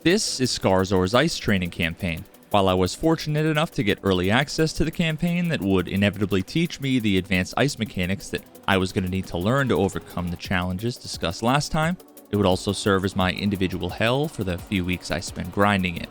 This is Scarzor's ice training campaign. While I was fortunate enough to get early access to the campaign that would inevitably teach me the advanced ice mechanics that I was going to need to learn to overcome the challenges discussed last time, it would also serve as my individual hell for the few weeks I spent grinding it.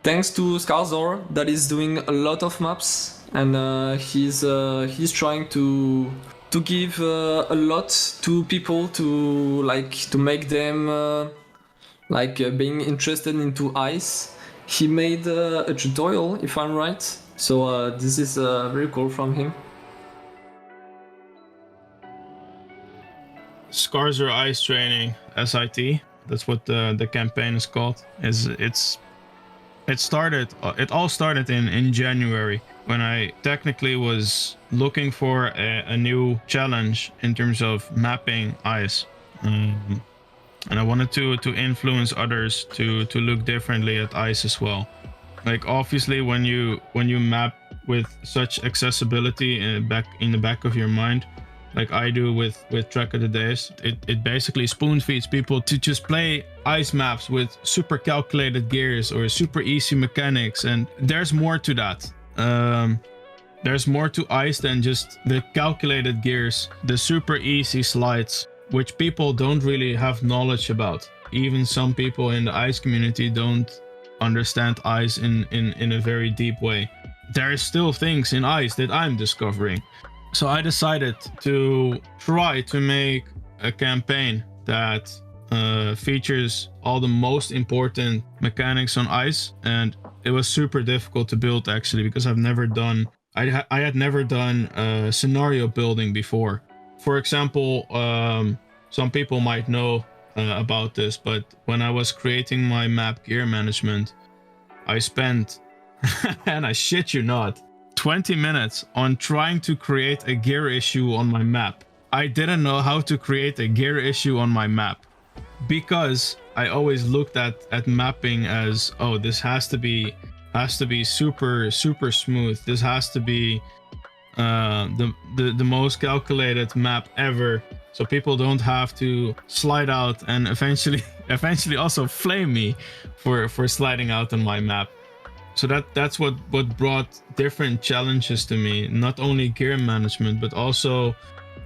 Thanks to Scarzor that is doing a lot of maps, and he's trying to give a lot to people to make them being interested into ice. He made a tutorial, if I'm right. So this is very cool from him. Scarzor Ice Training SIT. That's what the campaign is called. It all started in January when I technically was looking for a new challenge in terms of mapping ice. And I wanted to influence others to look differently at ice as well. Like obviously when you map with such accessibility in the back of your mind, like I do with Track of the Days, it basically spoon feeds people to just play ice maps with super calculated gears or super easy mechanics, and there's more to that. There's more to ice than just the calculated gears, the super easy slides, which people don't really have knowledge about. Even some people in the ice community don't understand ice in a very deep way. There are still things in ice that I'm discovering. So I decided to try to make a campaign that features all the most important mechanics on ice, and it was super difficult to build actually because I had never done scenario building before. For example, some people might know about this, but when I was creating my map gear management, I spent, and I shit you not, 20 minutes on trying to create a gear issue on my map. I didn't know how to create a gear issue on my map because I always looked at mapping as, oh, this has to be super smooth. This has to be the most calculated map ever, so people don't have to slide out and eventually also flame me for sliding out on my map. So that's what brought different challenges to me, not only gear management, but also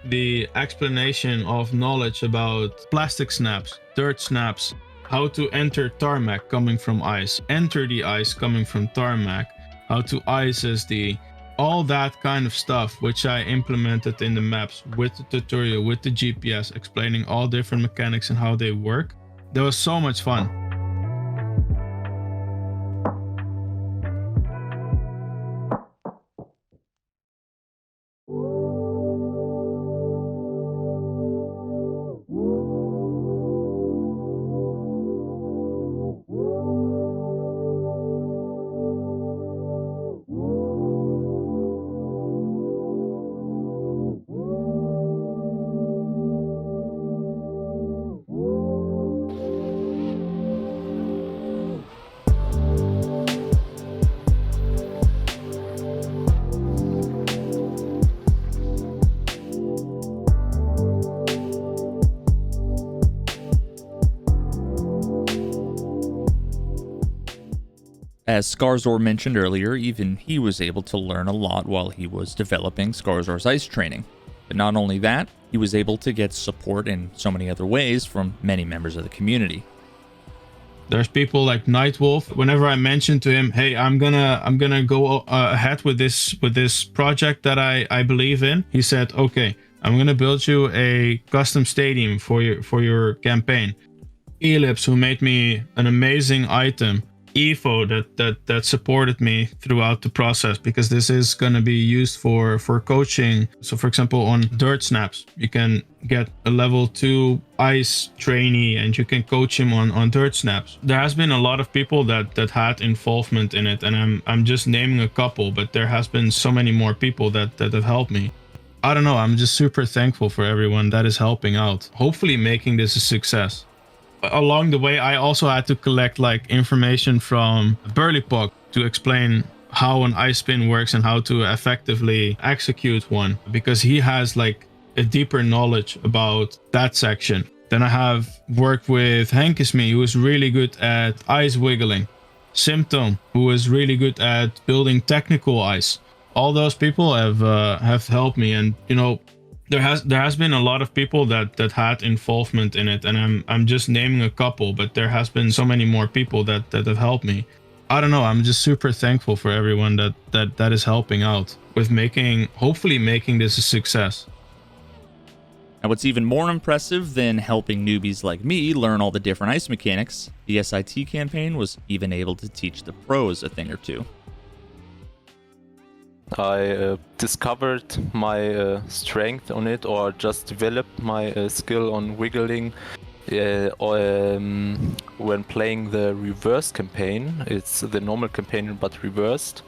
the explanation of knowledge about plastic snaps, dirt snaps, how to enter tarmac coming from ice, enter the ice coming from tarmac, how to ice SD, all that kind of stuff, which I implemented in the maps with the tutorial, with the GPS, explaining all different mechanics and how they work. That was so much fun. As Scarzor mentioned earlier, even he was able to learn a lot while he was developing Scarzor's ice training. But not only that, he was able to get support in so many other ways from many members of the community. There's people like Nightwolf. Whenever I mention to him, hey, I'm gonna go ahead with this project that I believe in, he said, okay, I'm gonna build you a custom stadium for your campaign. Ellipse, who made me an amazing item. Evo that supported me throughout the process, because this is going to be used for coaching. So for example, on dirt snaps, you can get a level 2 ice trainee and you can coach him on dirt snaps. There has been a lot of people that had involvement in it, and I'm just naming a couple, but there has been so many more people that have helped me. I don't know, I'm just super thankful for everyone that is helping out, hopefully making this a success. Along the way, I also had to collect like information from Burlypog to explain how an ice spin works and how to effectively execute one, because he has like a deeper knowledge about that section. Then I have worked with Hankisme, who is really good at ice wiggling. Symptom, who is really good at building technical ice. All those people have helped me, and you know, there has been a lot of people that had involvement in it, and I'm just naming a couple, but there has been so many more people that have helped me. I don't know, I'm just super thankful for everyone that is helping out with hopefully making this a success. And what's even more impressive than helping newbies like me learn all the different ice mechanics, the SIT campaign was even able to teach the pros a thing or two. I discovered my strength on it, or just developed my skill on wiggling when playing the reverse campaign. It's the normal campaign but reversed,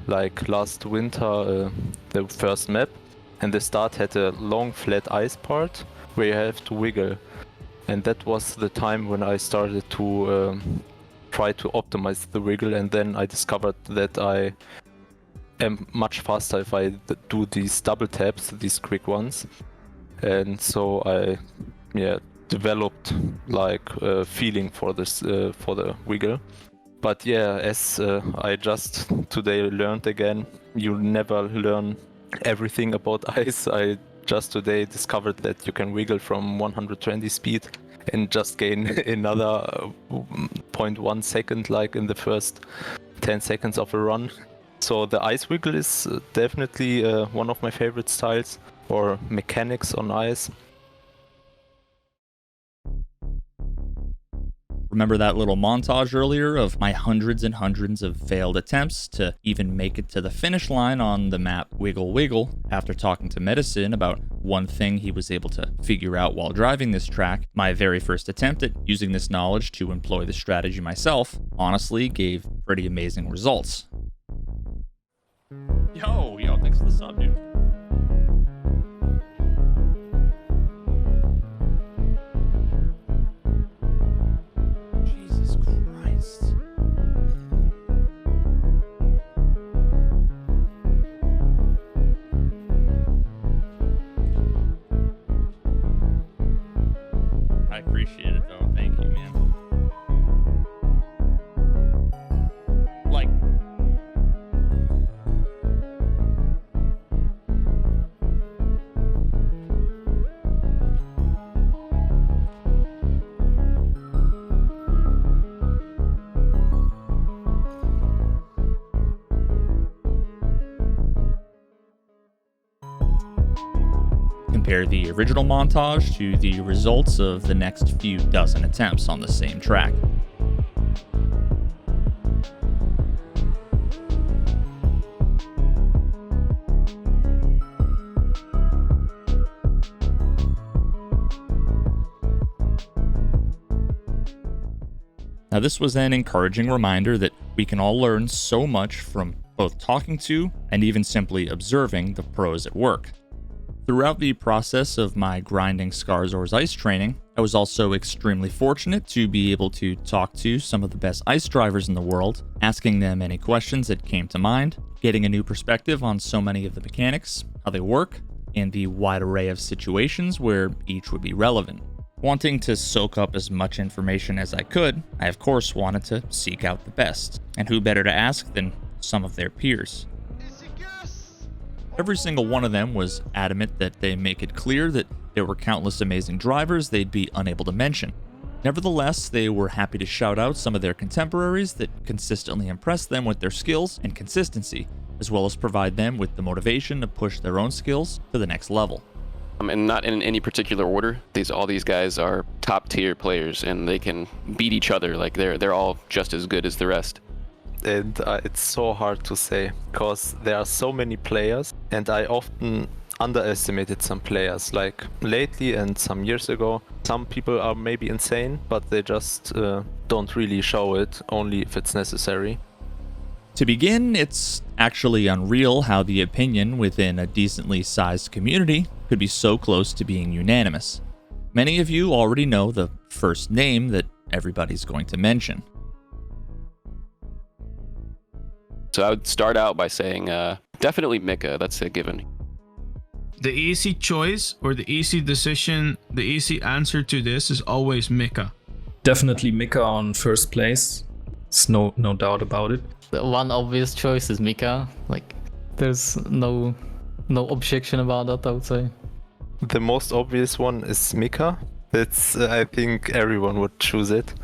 like last winter, the first map, and the start had a long flat ice part where you have to wiggle, and that was the time when I started to try to optimize the wiggle, and then I discovered that I am much faster if I do these double taps, these quick ones. And so I developed like a feeling for this for the wiggle. But yeah, as I just today learned again, you never learn everything about ice. I just today discovered that you can wiggle from 120 speed and just gain another 0.1 second, like in the first 10 seconds of a run. So the ice wiggle is definitely one of my favorite styles, or mechanics on ice. Remember that little montage earlier of my hundreds and hundreds of failed attempts to even make it to the finish line on the map Wiggle Wiggle? After talking to Medicine about one thing he was able to figure out while driving this track, my very first attempt at using this knowledge to employ the strategy myself honestly gave pretty amazing results. Yo, thanks for the sub, dude. Jesus Christ. I appreciate it, though. Thank you, man. Like, compare the original montage to the results of the next few dozen attempts on the same track. Now, this was an encouraging reminder that we can all learn so much from both talking to and even simply observing the pros at work. Throughout the process of my grinding Scarzor's ice training, I was also extremely fortunate to be able to talk to some of the best ice drivers in the world, asking them any questions that came to mind, getting a new perspective on so many of the mechanics, how they work, and the wide array of situations where each would be relevant. Wanting to soak up as much information as I could, I of course wanted to seek out the best. And who better to ask than some of their peers? Every single one of them was adamant that they make it clear that there were countless amazing drivers they'd be unable to mention. Nevertheless, they were happy to shout out some of their contemporaries that consistently impressed them with their skills and consistency, as well as provide them with the motivation to push their own skills to the next level. And not in any particular order. All these guys are top tier players, and they can beat each other. Like they're all just as good as the rest. And it's so hard to say, because there are so many players, and I often underestimated some players. Like lately and some years ago, some people are maybe insane, but they just don't really show it, only if it's necessary. To begin, it's actually unreal how the opinion within a decently sized community could be so close to being unanimous. Many of you already know the first name that everybody's going to mention. So I would start out by saying definitely Mika, that's a given. The easy choice or the easy decision, the easy answer to this is always Mika. Definitely Mika on first place. There's no doubt about it. The one obvious choice is Mika. Like, there's no objection about that, I would say. The most obvious one is Mika. It's I think everyone would choose it.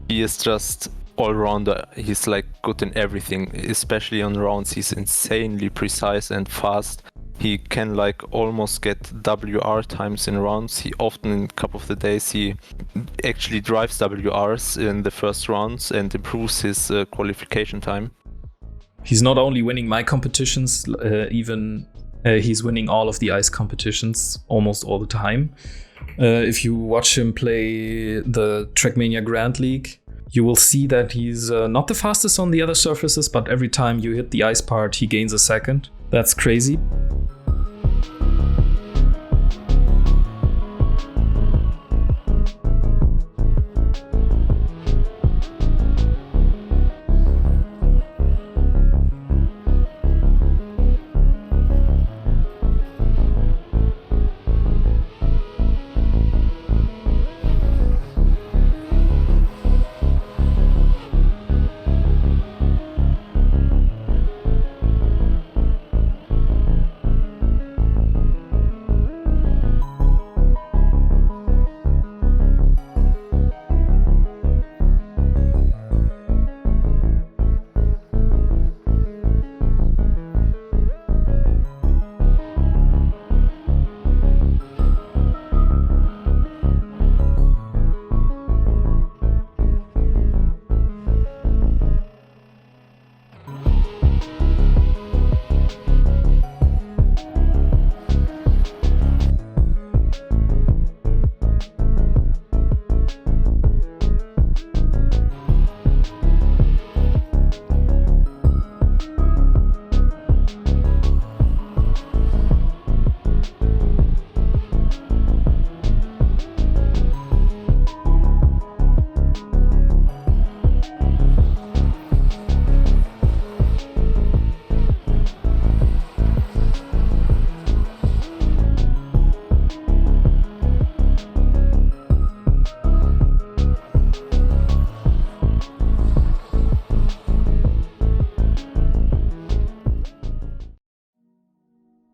He is just all-rounder. He's like good in everything, especially on rounds. He's insanely precise and fast. He can like almost get WR times in rounds. He often in Cup of the Days he actually drives WRs in the first rounds and improves his qualification time. He's not only winning my competitions, he's winning all of the ice competitions almost all the time. If you watch him play the Trackmania Grand League, you will see that he's not the fastest on the other surfaces, but every time you hit the ice part, he gains a second. That's crazy.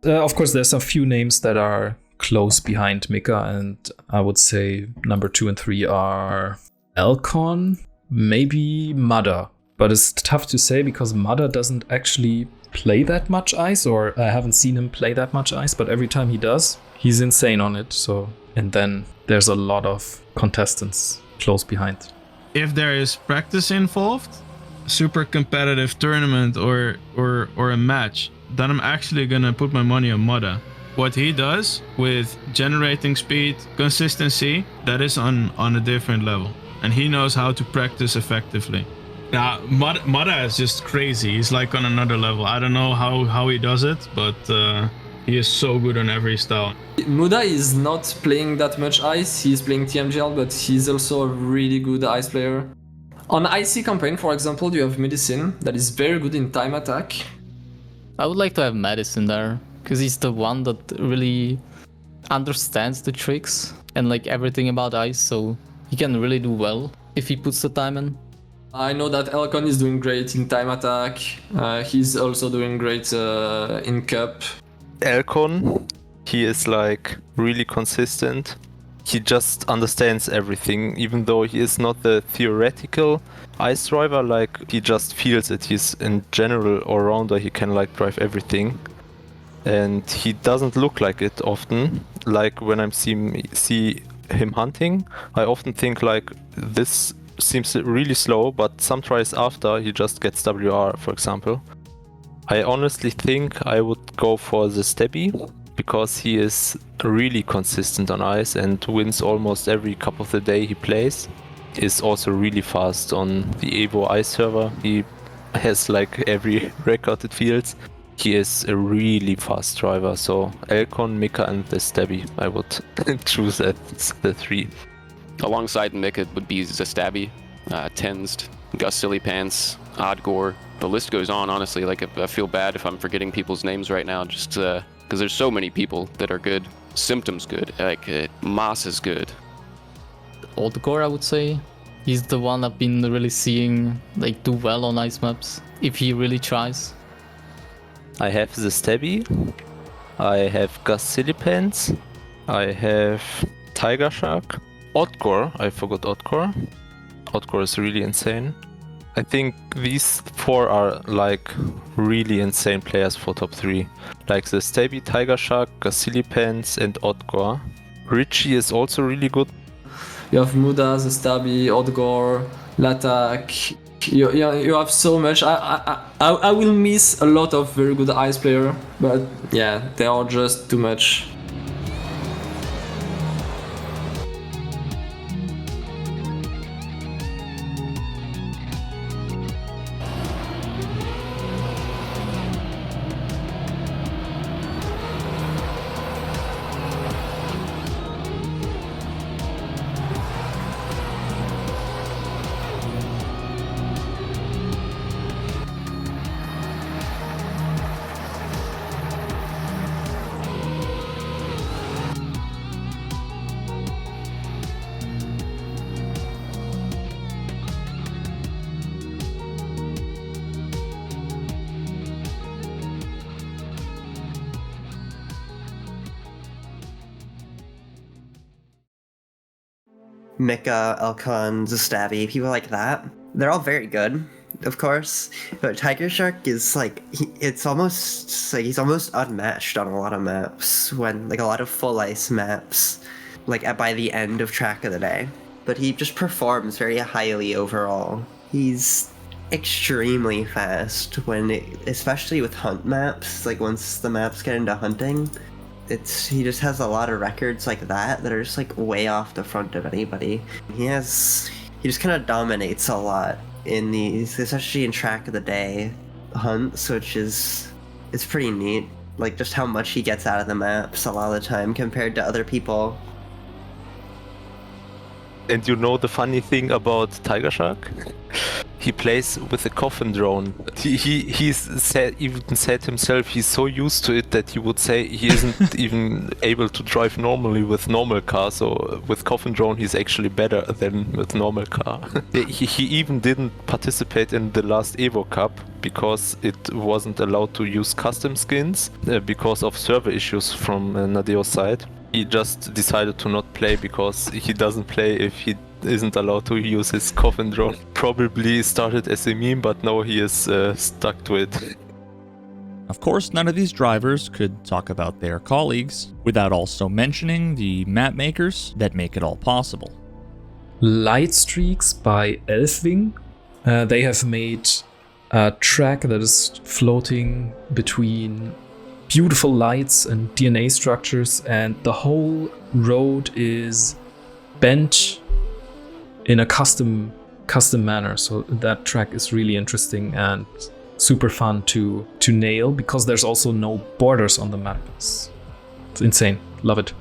Of course, there's a few names that are close behind Mika, and I would say number 2 and 3 are Elcon, maybe Mada. But it's tough to say because Mada doesn't actually play that much ice, or I haven't seen him play that much ice, but every time he does, he's insane on it. So, and then there's a lot of contestants close behind. If there is practice involved, super competitive tournament or a match, then I'm actually gonna put my money on Mada. What he does with generating speed, consistency, that is on a different level. And he knows how to practice effectively. Now, Mada is just crazy. He's like on another level. I don't know how he does it, but he is so good on every style. Muda is not playing that much ice. He's playing TMGL, but he's also a really good ice player. On IC campaign, for example, you have Medicine that is very good in time attack. I would like to have Madison there, because he's the one that really understands the tricks and like everything about ice, so he can really do well if he puts the time in. I know that Elcon is doing great in time attack. He's also doing great in cup. Elcon, he is like really consistent. He just understands everything, even though he is not the theoretical ice driver, like he just feels it. He's in general all-rounder, he can like drive everything. And he doesn't look like it often. Like when I see him hunting, I often think like this seems really slow, but some tries after he just gets WR, for example. I honestly think I would go for the Stabby, because he is really consistent on ice and wins almost every cup of the day he plays. Is also really fast on the Evo ice server. He has like every record it feels. He is a really fast driver, so Elcon, Mika and the Stabby, I would choose as the three. Alongside Mika would be Zastabby, Tenzed, Gastly Pants, Oddgore. The list goes on, honestly. Like, I feel bad if I'm forgetting people's names right now, just because there's so many people that are good. Symptom's good, like Moss is good. Oddgore, I would say. He's the one I've been really seeing like do well on ice maps, if he really tries. I have the Stabby, I have Gastly Pants, I have Tiger Shark, Oddgore, I forgot Oddgore. Oddgore is really insane. I think these four are like really insane players for top 3. Like the Stabby, Tiger Shark, Gastly Pants and Oddgore. Richie is also really good. You have Muda, the Stabby, Oddgore, Latak. You have so much. I will miss a lot of very good ice player, but yeah, they are just too much. Mika, Elcon, Zastabby, people like that. They're all very good, of course. But Tiger Shark is like, he's almost unmatched on a lot of maps, when like a lot of full ice maps, like by the end of track of the day. But he just performs very highly overall. He's extremely fast especially with hunt maps, like once the maps get into hunting. He just has a lot of records like that are just like way off the front of anybody. He just kind of dominates a lot in these, especially in track of the day hunts, which it's pretty neat. Like just how much he gets out of the maps a lot of the time compared to other people. And you know the funny thing about Tiger Shark? He plays with a coffin drone. He said himself he's so used to it that he would say he isn't even able to drive normally with normal car. So with coffin drone he's actually better than with normal car. He even didn't participate in the last Evo Cup because it wasn't allowed to use custom skins because of server issues from Nadeo's side. He just decided to not play because he doesn't play if he isn't allowed to use his coffin drone. Probably started as a meme, but now he is stuck to it. Of course, none of these drivers could talk about their colleagues without also mentioning the map makers that make it all possible. Light Streaks by Elfwing. They have made a track that is floating between beautiful lights and DNA structures, and the whole road is bent in a custom manner. So that track is really interesting and super fun to nail, because there's also no borders on the map. It's insane. Love it.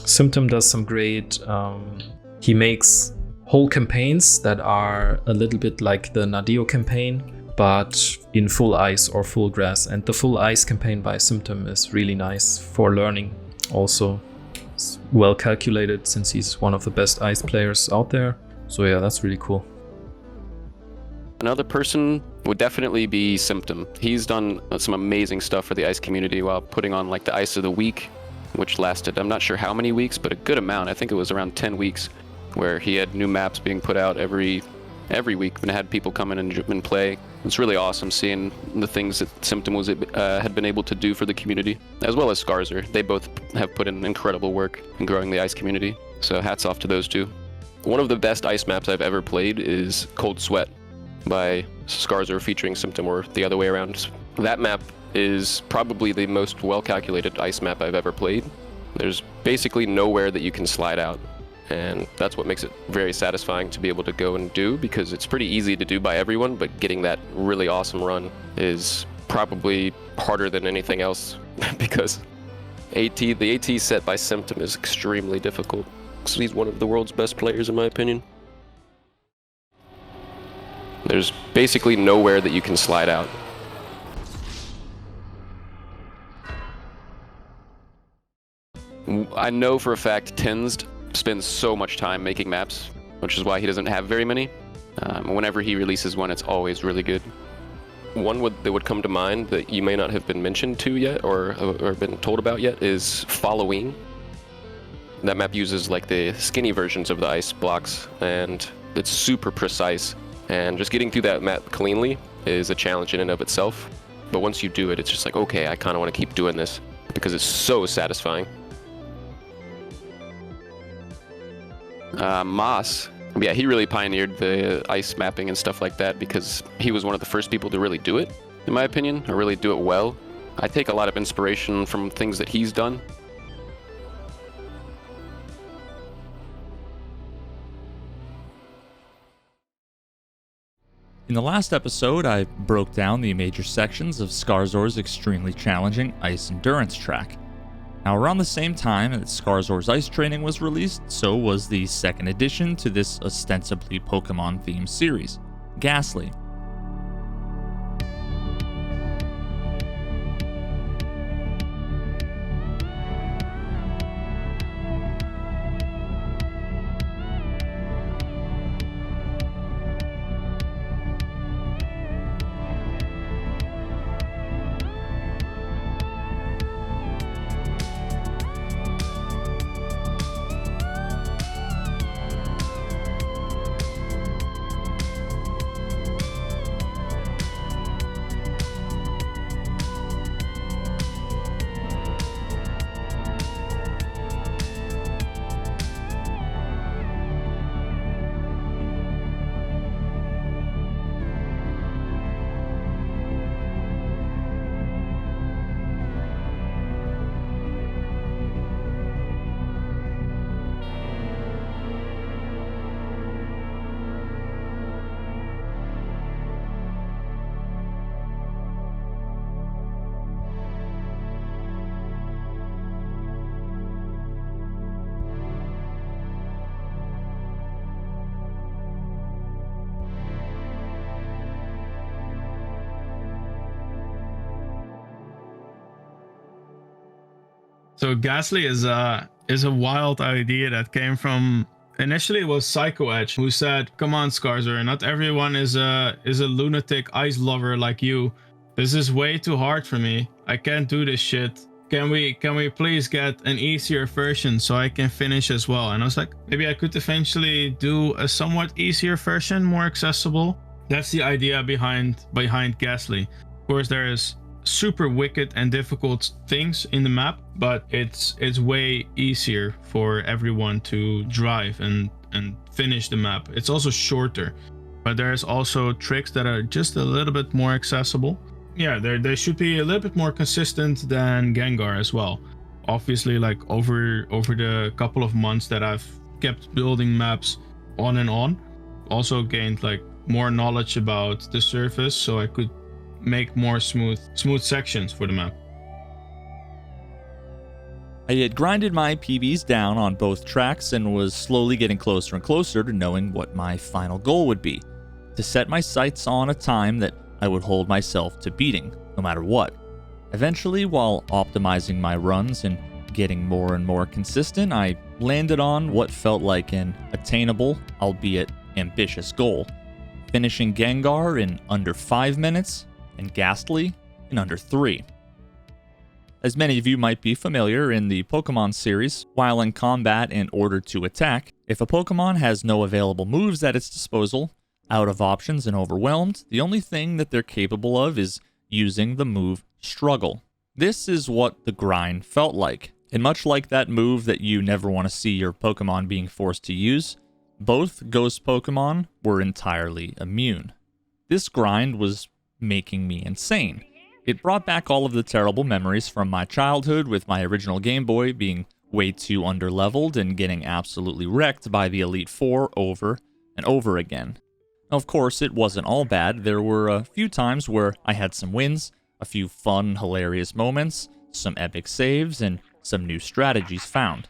Symptom does some great, he makes whole campaigns that are a little bit like the Nadeo campaign, but in full ice or full grass. And the full ice campaign by Symptom is really nice for learning. Also, it's well calculated since he's one of the best ice players out there. So yeah, that's really cool. Another person would definitely be Symptom. He's done some amazing stuff for the ice community while putting on like the Ice of the Week, which lasted, I'm not sure how many weeks, but a good amount. I think it was around 10 weeks, where he had new maps being put out every week and had people come in and play. It's really awesome seeing the things that Symptom had been able to do for the community, as well as Scarzor. They both have put in incredible work in growing the ice community, so hats off to those two. One of the best ice maps I've ever played is Cold Sweat by Scarzor featuring Symptom, or the other way around. That map is probably the most well-calculated ice map I've ever played. There's basically nowhere that you can slide out, and that's what makes it very satisfying to be able to go and do, because it's pretty easy to do by everyone, but getting that really awesome run is probably harder than anything else because the AT set by Symptom is extremely difficult. So he's one of the world's best players in my opinion. There's basically nowhere that you can slide out. I know for a fact Tenzed spends so much time making maps, which is why he doesn't have very many. Whenever he releases one, it's always really good. One that would come to mind that you may not have been mentioned to yet or been told about yet is Following. That map uses like the skinny versions of the ice blocks, and it's super precise. And just getting through that map cleanly is a challenge in and of itself. But once you do it, it's just like, okay, I kind of want to keep doing this because it's so satisfying. Moss, yeah, he really pioneered the ice mapping and stuff like that because he was one of the first people to really do it, in my opinion, or really do it well. I take a lot of inspiration from things that he's done. In the last episode, I broke down the major sections of Scarzor's extremely challenging ice endurance track. Now, around the same time that Scarzor's ice training was released, so was the second edition to this ostensibly Pokemon-themed series, Gastly. So Gastly is a wild idea that came from, initially it was Psycho Edge, who said, "Come on, Scarzor, not everyone is a lunatic ice lover like you. This is way too hard for me. I can't do this shit. Can we please get an easier version so I can finish as well?" And I was like, maybe I could eventually do a somewhat easier version, more accessible. That's the idea behind Gastly. Of course, there is super wicked and difficult things in the map, but it's way easier for everyone to drive and finish the map. It's also shorter, but there's also tricks that are just a little bit more accessible. Yeah, they should be a little bit more consistent than Gengar as well. Obviously, like over the couple of months that I've kept building maps on and on, also gained like more knowledge about the surface, so I could make more smooth sections for the map. I had grinded my PBs down on both tracks and was slowly getting closer and closer to knowing what my final goal would be: to set my sights on a time that I would hold myself to beating, no matter what. Eventually, while optimizing my runs and getting more and more consistent, I landed on what felt like an attainable, albeit ambitious goal, finishing Gengar in under 5 minutes and Gastly in under 3. As many of you might be familiar in the Pokemon series, while in combat in order to attack, if a Pokemon has no available moves at its disposal, out of options and overwhelmed, the only thing that they're capable of is using the move Struggle. This is what the grind felt like, and much like that move that you never want to see your Pokemon being forced to use, both Ghost Pokemon were entirely immune. This grind was making me insane. It brought back all of the terrible memories from my childhood with my original Game Boy being way too underleveled and getting absolutely wrecked by the Elite Four over and over again. Of course, it wasn't all bad. There were a few times where I had some wins, a few fun, hilarious moments, some epic saves, and some new strategies found.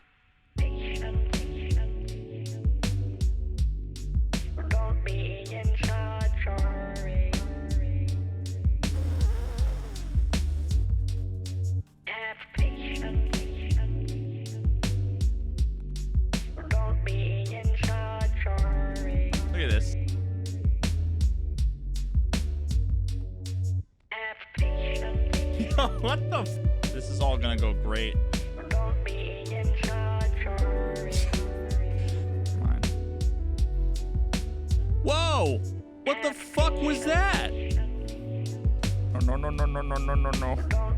Look at this. What the f? This is all gonna go great. Come on. Whoa! What the fuck was that? No, no, no, no, no, no, no, no.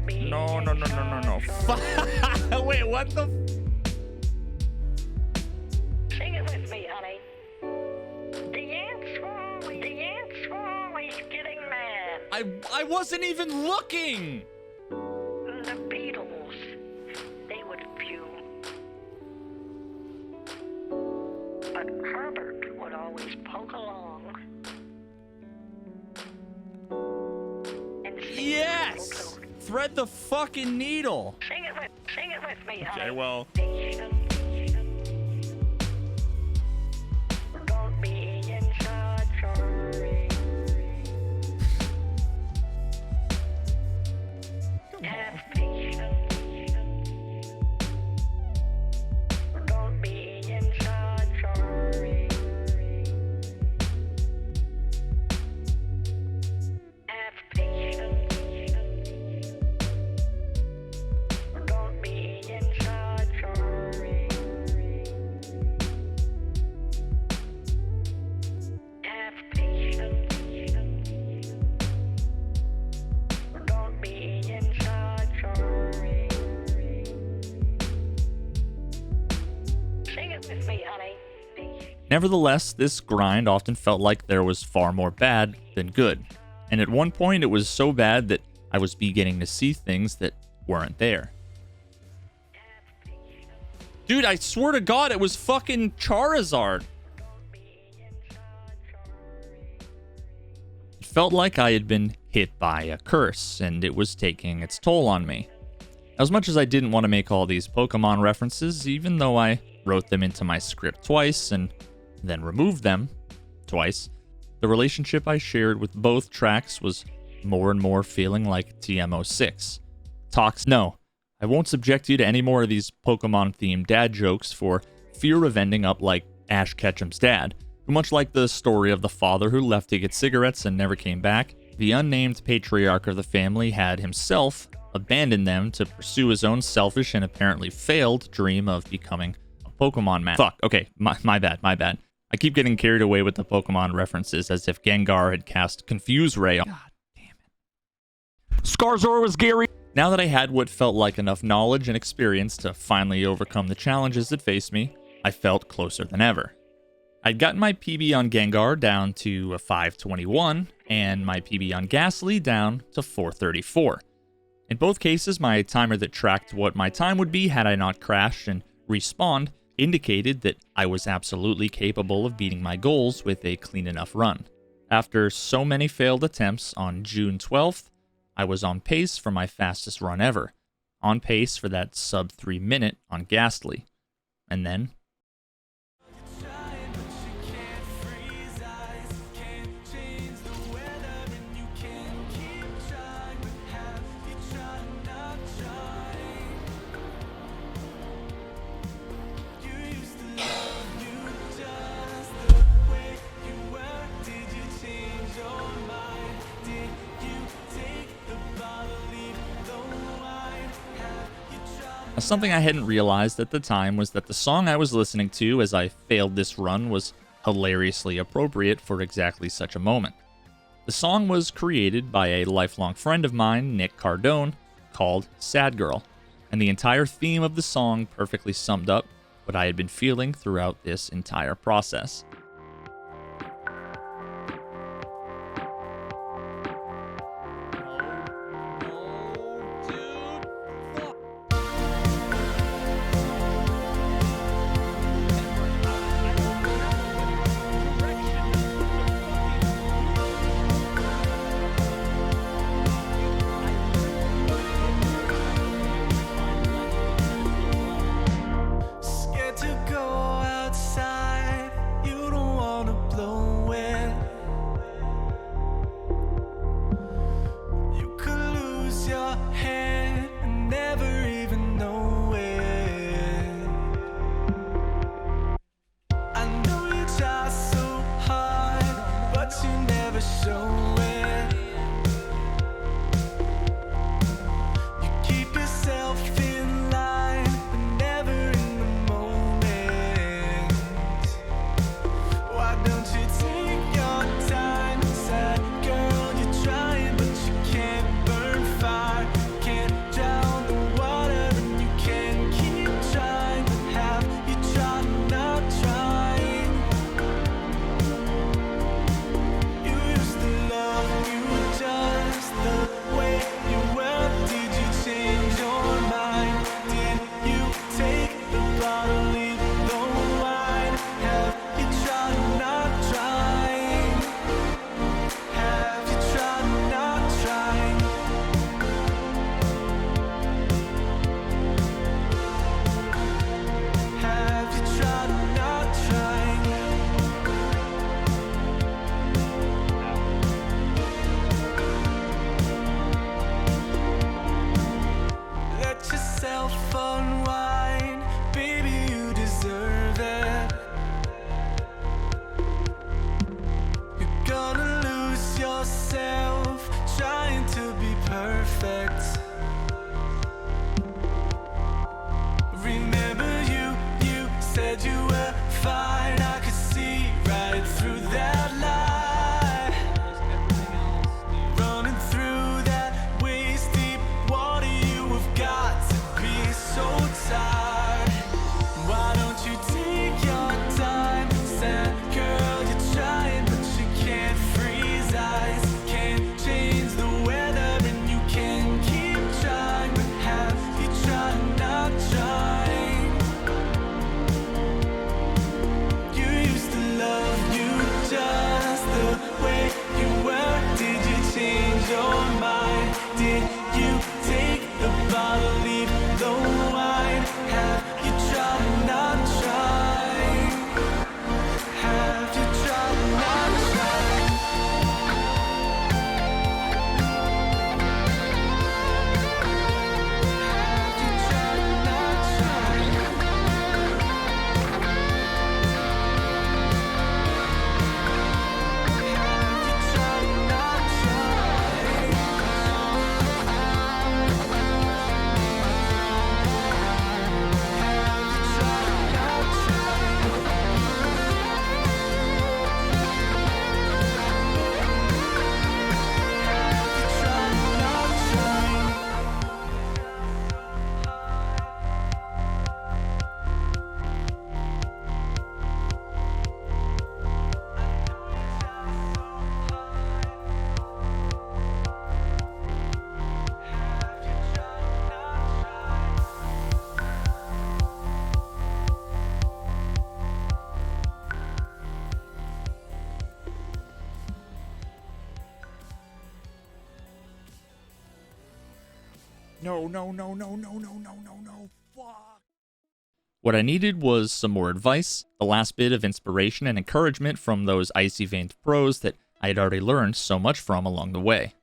No, no, no, no, no, no. Fuck! Wait, what the? Sing it with me, honey. The ants were always getting mad. I wasn't even looking! The beetles, they would fume. But Herbert would always poke along. And sing Yes! Thread the fucking needle! Sing it with me, honey. Okay, well. Don't be in such a hurry. Have patience. Don't be in such a hurry. Have patience. Don't be in such a hurry. Have patience. Don't be in such a hurry. Sing it with me, honey. Nevertheless, this grind often felt like there was far more bad than good. And at one point, it was so bad that I was beginning to see things that weren't there. Dude, I swear to God, it was fucking Charizard. It felt like I had been hit by a curse, and it was taking its toll on me. As much as I didn't want to make all these Pokemon references, even though I wrote them into my script twice and then removed them twice, the relationship I shared with both tracks was more and more feeling like TM06. No, I won't subject you to any more of these Pokemon-themed dad jokes for fear of ending up like Ash Ketchum's dad, who, much like the story of the father who left to get cigarettes and never came back, the unnamed patriarch of the family had himself abandoned them to pursue his own selfish and apparently failed dream of becoming a Pokemon man. Fuck, okay, my bad. I keep getting carried away with the Pokemon references as if Gengar had cast Confuse Ray on. God damn it. Scarzor was Gary. Now that I had what felt like enough knowledge and experience to finally overcome the challenges that faced me, I felt closer than ever. I'd gotten my PB on Gengar down to a 521, and my PB on Gastly down to 434. In both cases, my timer that tracked what my time would be had I not crashed and respawned indicated that I was absolutely capable of beating my goals with a clean enough run. After so many failed attempts, on June 12th, I was on pace for my fastest run ever, on pace for that sub 3 minute on Gastly. And then Now, something I hadn't realized at the time was that the song I was listening to as I failed this run was hilariously appropriate for exactly such a moment. The song was created by a lifelong friend of mine, Nick Cardone, called Sad Girl, and the entire theme of the song perfectly summed up what I had been feeling throughout this entire process. Scared to go outside, you don't wanna blow it. You could lose your head and never even know it. I know you try so hard, but you never show it. You keep yourself in line, but never in the moment. Why don't you take your time? Sad girl, you're trying, but you can't burn fire. Can't drown the water, and you can keep trying. But have you tried not trying? You used to love you just the way you were. Did you change your mind? Did you take the bottle, leave the wine? Have you tried not trying? Have you tried not trying? Have you tried not trying? Let yourself unwind, baby, you deserve it. You're gonna lose yourself trying to be perfect. Remember you said you were fine. I could see right through that lie. Running through that waist deep water, you have got to be so tired. Why don't you take your time? Sad girl, you're trying, but you can't freeze eyes. Can't change the weather, and you can keep trying. But have you tried not trying? You used to love you just the way you were. Did you change your mind? Did you take the bottle, leave the wine? Have you tried not trying? Have you tried not trying? Have you tried not trying? Have you tried not trying? Have you tried not trying? Have you tried not trying? No, fuck. What I needed was some more advice, the last bit of inspiration and encouragement from those icy veined pros that I had already learned so much from along the way.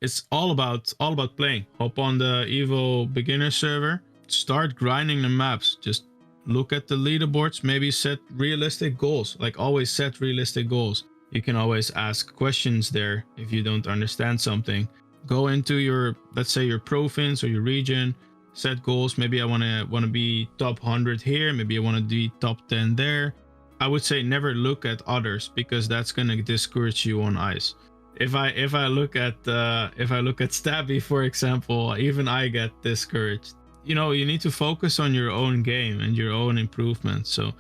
It's all about playing. Hop on the Evo beginner server, start grinding the maps. Just look at the leaderboards, maybe set realistic goals. Like, always set realistic goals. You can always ask questions there if you don't understand something. Go into your, let's say, your province or your region, set goals. Maybe I want to be top 100 here. Maybe I want to be top 10 there. I would say never look at others, because that's going to discourage you on ice. If I look at Stabby, for example, even I get discouraged. You know, you need to focus on your own game and your own improvement. So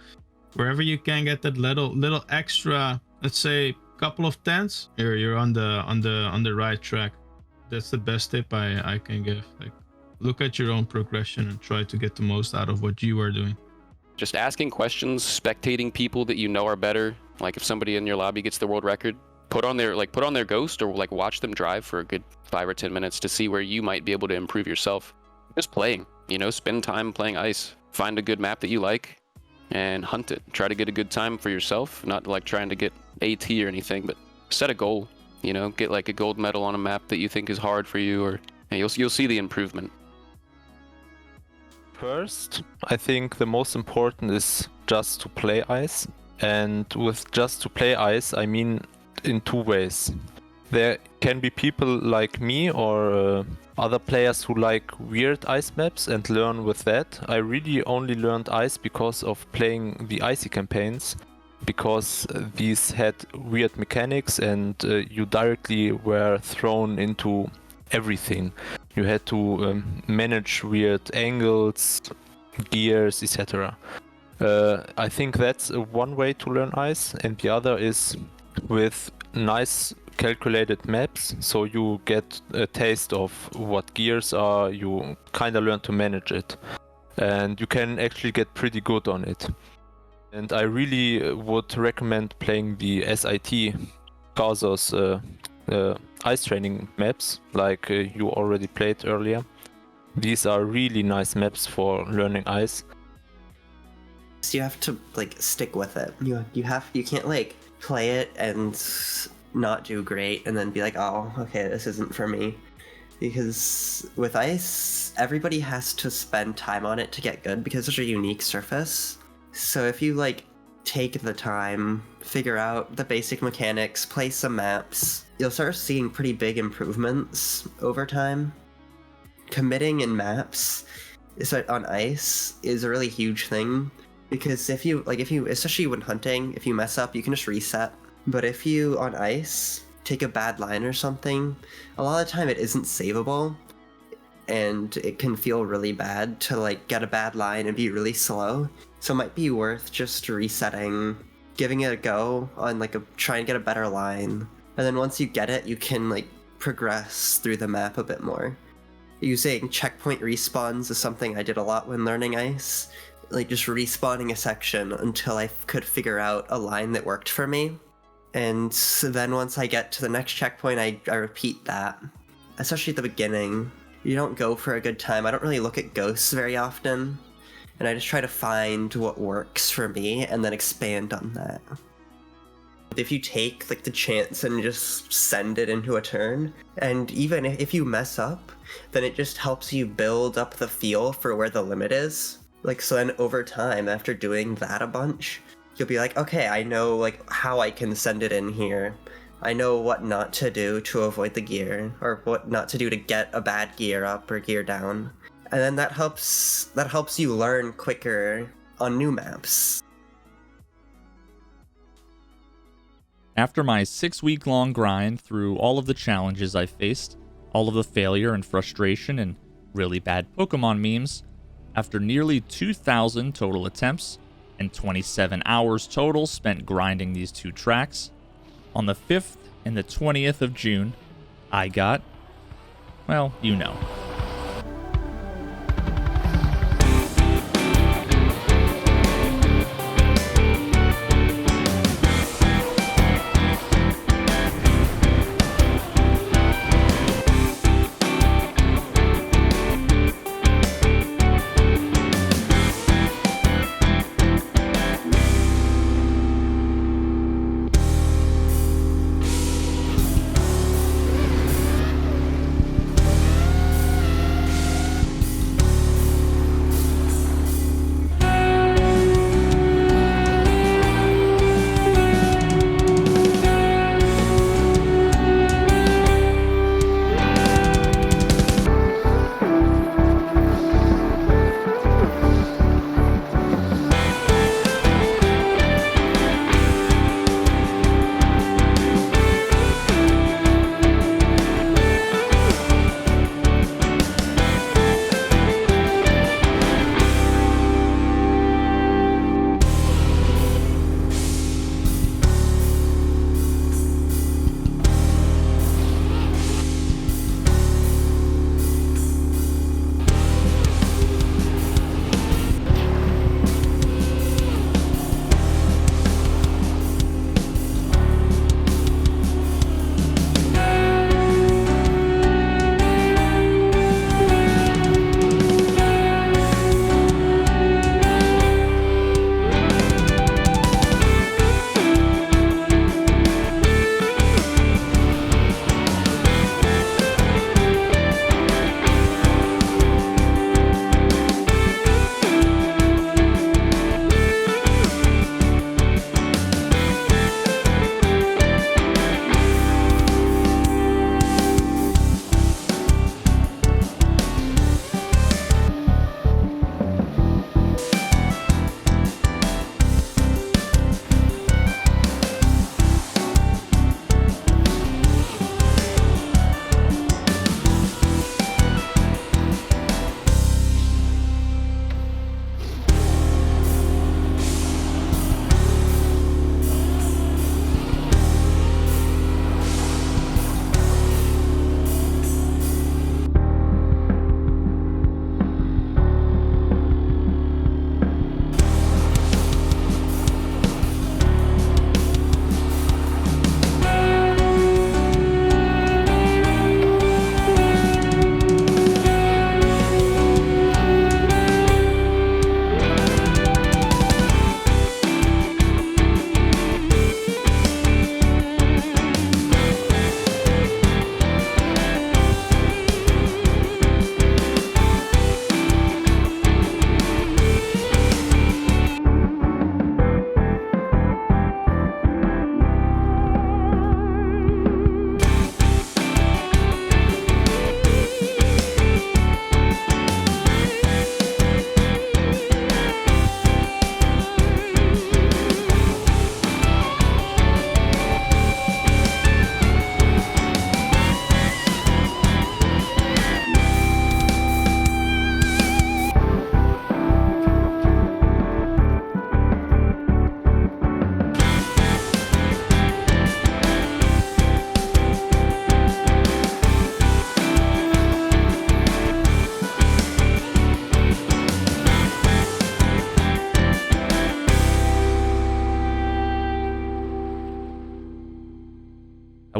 wherever you can get that little extra, let's say couple of tens, you're on the right track. That's the best tip I can give. Like, look at your own progression and try to get the most out of what you are doing. Just asking questions, spectating people that you know are better. Like if somebody in your lobby gets the world record, put on their ghost, or like watch them drive for a good 5 or 10 minutes to see where you might be able to improve yourself. Just playing, you know, spend time playing ice. Find a good map that you like and hunt it. Try to get a good time for yourself, not like trying to get AT or anything, but set a goal, you know, get like a gold medal on a map that you think is hard for you, or you'll see the improvement. First, I think the most important is just to play ice. And with just to play ice, I mean in 2 ways. There can be people like me or other players who like weird ice maps and learn with that. I really only learned ice because of playing the icy campaigns, because these had weird mechanics and you directly were thrown into everything. You had to manage weird angles, gears, etc. I think that's one way to learn ice, and the other is with nice calculated maps, so you get a taste of what gears are, you kind of learn to manage it, and you can actually get pretty good on it. And I really would recommend playing the SIT Scarzor's ice training maps, like you already played earlier. These are really nice maps for learning ice. So you have to like stick with it. You can't like play it and not do great and then be like, oh, okay, this isn't for me. Because with ice, everybody has to spend time on it to get good, because it's such a unique surface. So if you like take the time, figure out the basic mechanics, play some maps, you'll start seeing pretty big improvements over time. Committing in maps on ice is a really huge thing, because if you especially when hunting, if you mess up, you can just reset. But if you on ice take a bad line or something, a lot of the time it isn't savable, and it can feel really bad to like get a bad line and be really slow. So it might be worth just resetting, giving it a go on like try and get a better line, and then once you get it, you can like progress through the map a bit more. Using checkpoint respawns is something I did a lot when learning ice, like just respawning a section until I could figure out a line that worked for me. And so then once I get to the next checkpoint, I repeat that. Especially at the beginning, you don't go for a good time. I don't really look at ghosts very often, and I just try to find what works for me and then expand on that. If you take like the chance and just send it into a turn, and even if you mess up, then it just helps you build up the feel for where the limit is. Like, so then over time, after doing that a bunch, you'll be like, okay, I know like how I can send it in here. I know what not to do to avoid the gear, or what not to do to get a bad gear up or gear down. And then that helps you learn quicker on new maps. After my 6-week-long grind through all of the challenges I faced, all of the failure and frustration and really bad Pokemon memes, after nearly 2,000 total attempts and 27 hours total spent grinding these 2 tracks, on the 5th and the 20th of June, I got, well, you know.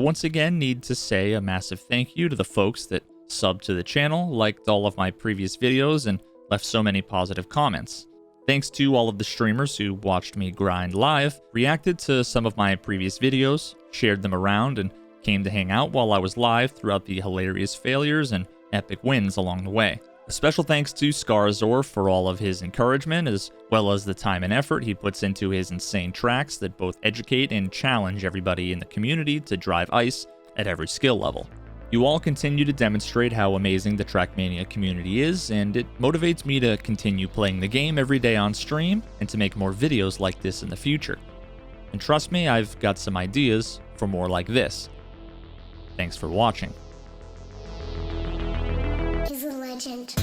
once again need to say a massive thank you to the folks that subbed to the channel, liked all of my previous videos, and left so many positive comments. Thanks to all of the streamers who watched me grind live, reacted to some of my previous videos, shared them around, and came to hang out while I was live throughout the hilarious failures and epic wins along the way. A special thanks to Scarzor for all of his encouragement, as well as the time and effort he puts into his insane tracks that both educate and challenge everybody in the community to drive ice at every skill level. You all continue to demonstrate how amazing the Trackmania community is, and it motivates me to continue playing the game every day on stream and to make more videos like this in the future. And trust me, I've got some ideas for more like this. Thanks for watching. He's a legend.